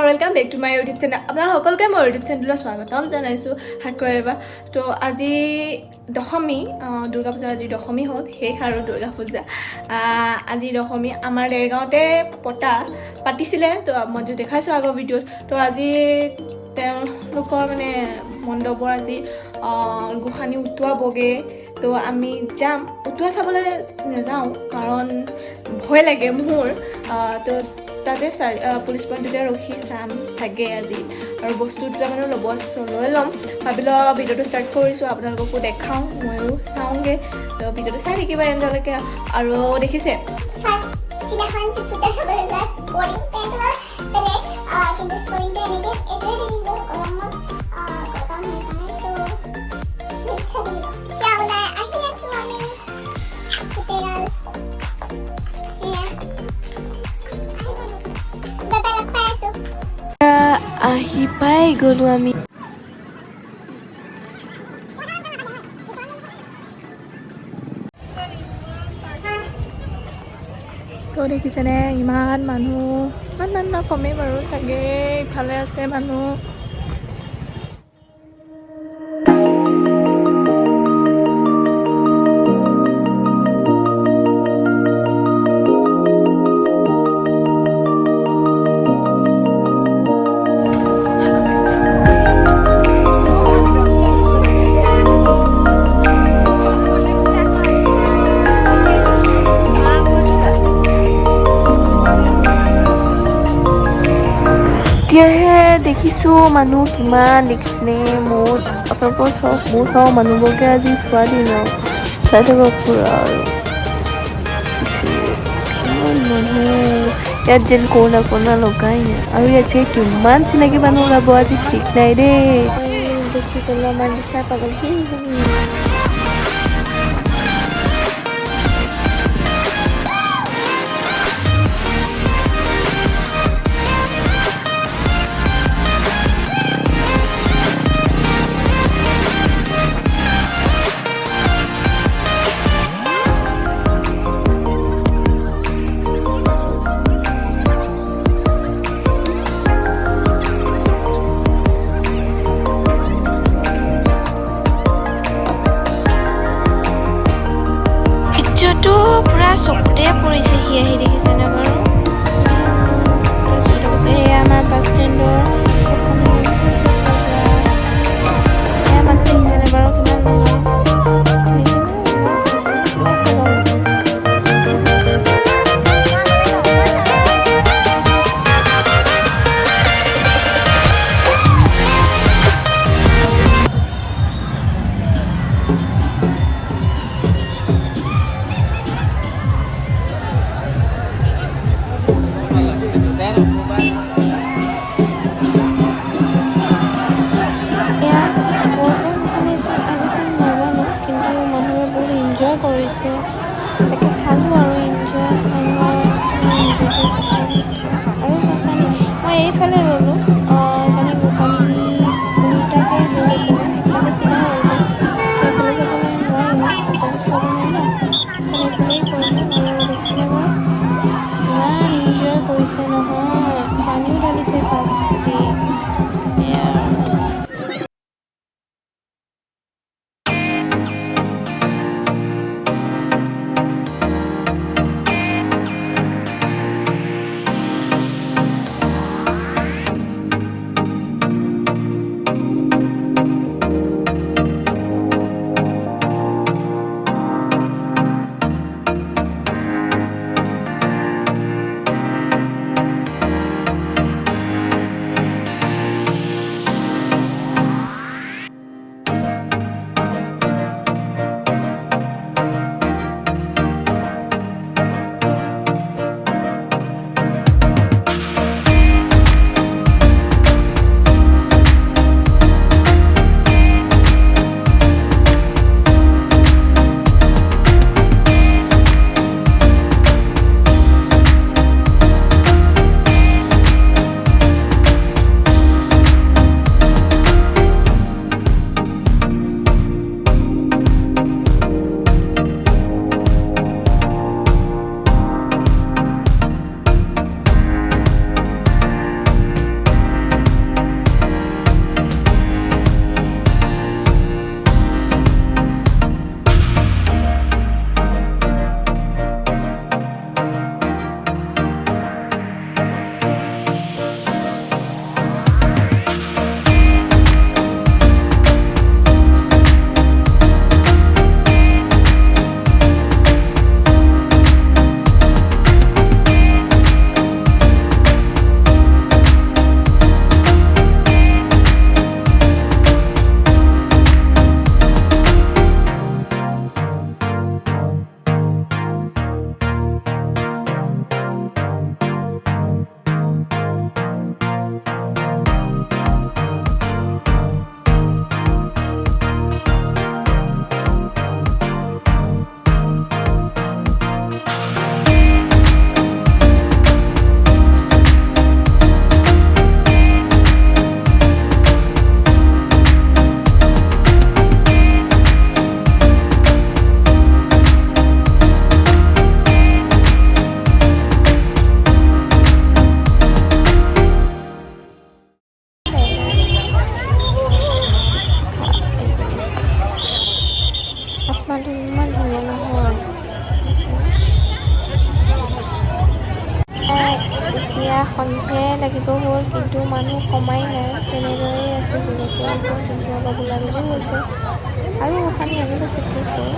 Welcome back to my YouTube channel अपना सकलोके मैं यूट्यूब चैनल स्वागतम जानाइছো हाकरेबा तो আজি दशमी दुर्गा पूजा আজি दशमी हल शेष और दुर्गा पूजा আজি दशमी आमार देरगाँवते पातिছিলে तो मैं जो देखाइছো आगर भिडिओत तो আজি माने मंडपर আজি गोसानी उठुवाबगे तो आमी जाम उठुवा चाबले नाजाও कारण भय लागे मोर तो ताते पुलिस पॉइंटते रखी चाम चागे আজি और बस्तु दुटा माने लब লৈ लम भाबिल भिडिओ स्टार्ट करिছো आपनालोकको देखाও मयো চাওগে तो भिडिओ চাই থাকিবা এন্ডলৈকে আৰু দেখিছে আহি পাই গলো আমি তো দেখিছেনে ইমান মানুহ কমে বাৰু চাগে ইফালে আছে মানুহ দেখিছো মানুহ কিমান দেখিছে মোৰ আপোনালোকৰ চব মোৰ মানুহবোৰকে আজি ছোৱালী ন চাই থাকক পুৰা আৰু কিমান মানুহ ইয়াত যেন কোনা লগাই নাই আৰু ইয়াত যে কিমান চিনাকি মানুহ ওলাব আজি ঠিক নাই দেই দেখি পেলাই আমাৰ দিছা পাগল সেইজনী তো পুৰা চকুতে পৰিছে আহি দেখিছে না বাৰু এয়া আমাৰ বাছ ষ্টেণ্ডৰ মানুহ দেখিছে না বাৰু কিমান মানুহ মানুহ ইমান ধুনীয়া নহয়। এতিয়া সন্ধিয়াই লাগিব হ'ল, কিন্তু মানুহ কমাই নাই, তেনেদৰেই আছে যেনেকৈ আছে, কিন্তু অলপ ওলাবলৈও হৈছে। আৰু গোসাঁনী আনিব চাগে গৈ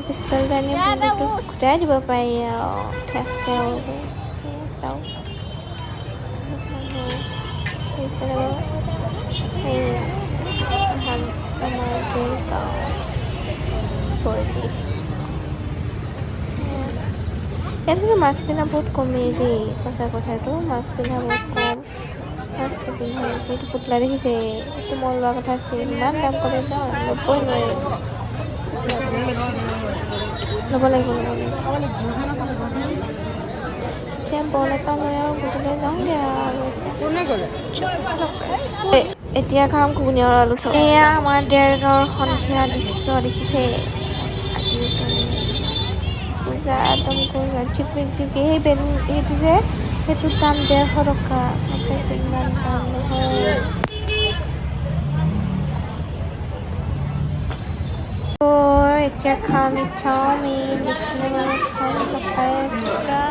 পিষ্টলটো আনি বন্দুকটো খুটাই দিব পাৰি আৰু ঠেচকৈ আৰু চাওঁ মানুহ দেখিছে নে বাৰু? সেয়া আমাৰ গাঁও পৰিৱেশ। ইয়াত কিন্তু মাস্ক পিন্ধা বহুত কমেই দেই, সঁচা কথাটো। মাস্ক পিন্ধা বহুত কম, মাস্ক নিপিন্ধা হৈছে। এইটো পুতলা দেখিছে, এইটো মই লোৱা কথা আছিলে, ইমান দাম ক'লে ন, ল'বই নোৱাৰি। ল'ব লাগিব। এতিয়া বল এটা লৈ আৰু গধূলি যাওঁগৈ আৰু এতিয়া খাম ঘুগুনি আৰু আলু চপ। এয়া আমাৰ দেৰগাঁৱৰ সন্ধিয়া দৃশ্য দেখিছে। আজি পূজা একদম ঝিকমিক ঝিকমিক, সেই বেলুন সেইটো যে, সেইটোৰ দাম 150 টকা। পাইছে ইমান দাম নহয়। এতিয়া খাম চাওমিন, দেখিছেনে বাৰু? খাই আছোঁ পুৰা।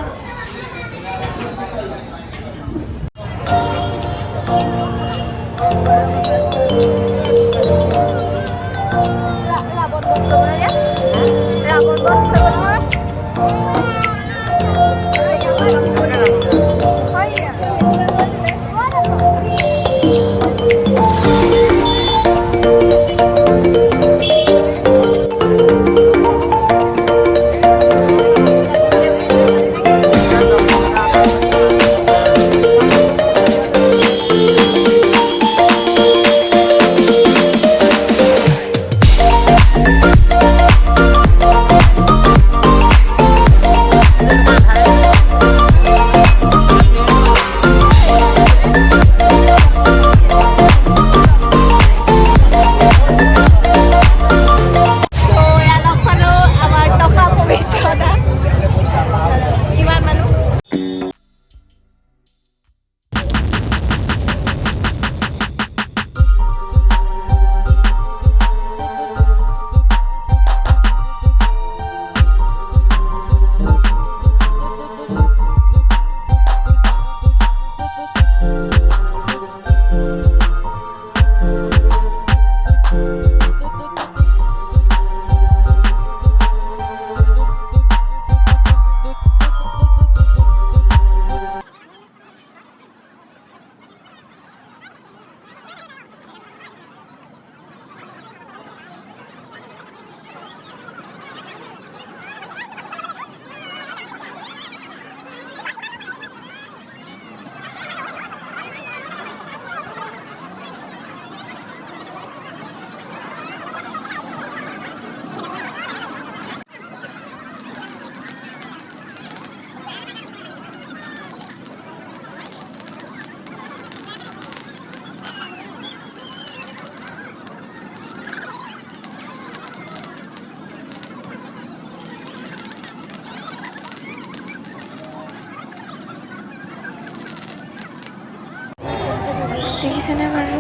দেখিছেনে বাৰু?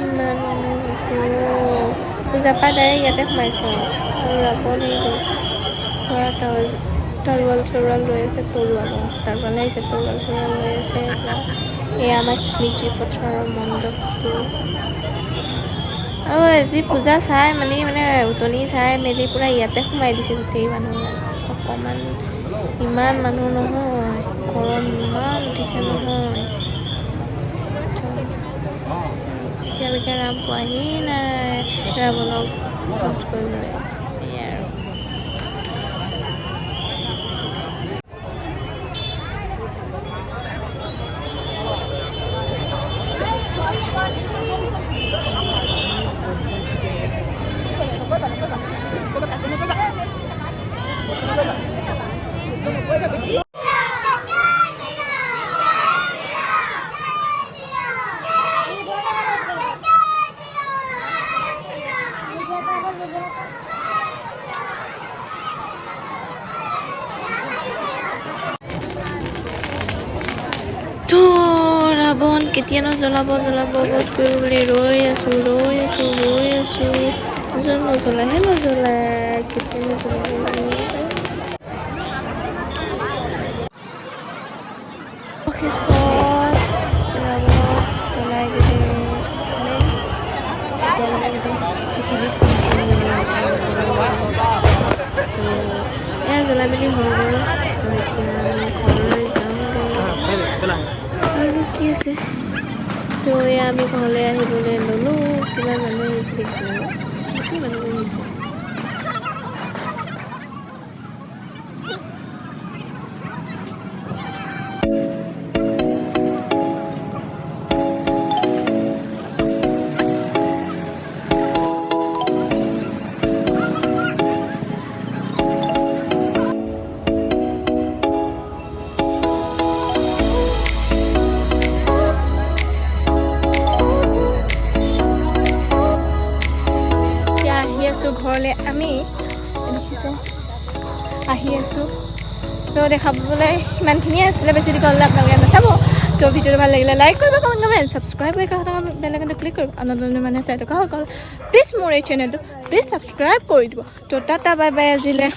ইমান মানুহ হৈছে। পূজাৰ পৰা ডাইৰেক্ট ইয়াতে সোমাইছে আৰু ৰাৱণ তৰোৱাল চৰোৱাল লৈ আছে। তৰোৱাল আহিছে, তৰোৱাল চৰোৱাল লৈ আছে। এয়া আমাৰ স্মৃতি পথাৰৰ মণ্ডপটো। আৰু যি পূজা চাই মানে উতনি চাই মেলি পূৰা ইয়াতে সোমাই দিছে গোটেই মানুহ। অকণমান ইমান মানুহ নহয়, গৰম ইমান উঠিছে নহয়। এতিয়ালৈকে ৰাম পোৱাহি নাই ৰাৱণক বধ কৰিবলৈ। এয়াই আৰু কেতিয়ানো জ্বলাব বধ কৰিব বুলি ৰৈ আছোঁ নজ্বলাই কেতিয়ানো জ্বলাব শেষত জ্বলাই দিলে এয়া জ্বলাই মেলি হৈ গ'ল এতিয়া ঘৰলৈ যাওঁগৈ আৰু কি আছে তো এয়া আমি ঘৰলৈ আহিবলৈ ল'লোঁ কিমান মানুহ আহিছে দেখিলোঁ কি মানুহ আহিছে ঘৰলৈ আমি দেখিছে আহি আছোঁ তো দেখাবলৈ ইমানখিনিয়ে আছিলে বেছি দীঘললৈ আপোনালোকে নাচাব তো ভিডিঅ'টো ভাল লাগিলে লাইক কৰিব কমেণ্ট কৰিব ছাবস্ক্ৰাইব কৰি বেলেগতে ক্লিক কৰিব নতুন মানে চাই থকা সকল প্লিজ মোৰ এই চেনেলটো প্লিজ ছাবস্ক্ৰাইব কৰি দিব তো টাটা বাই বাই আজিলৈ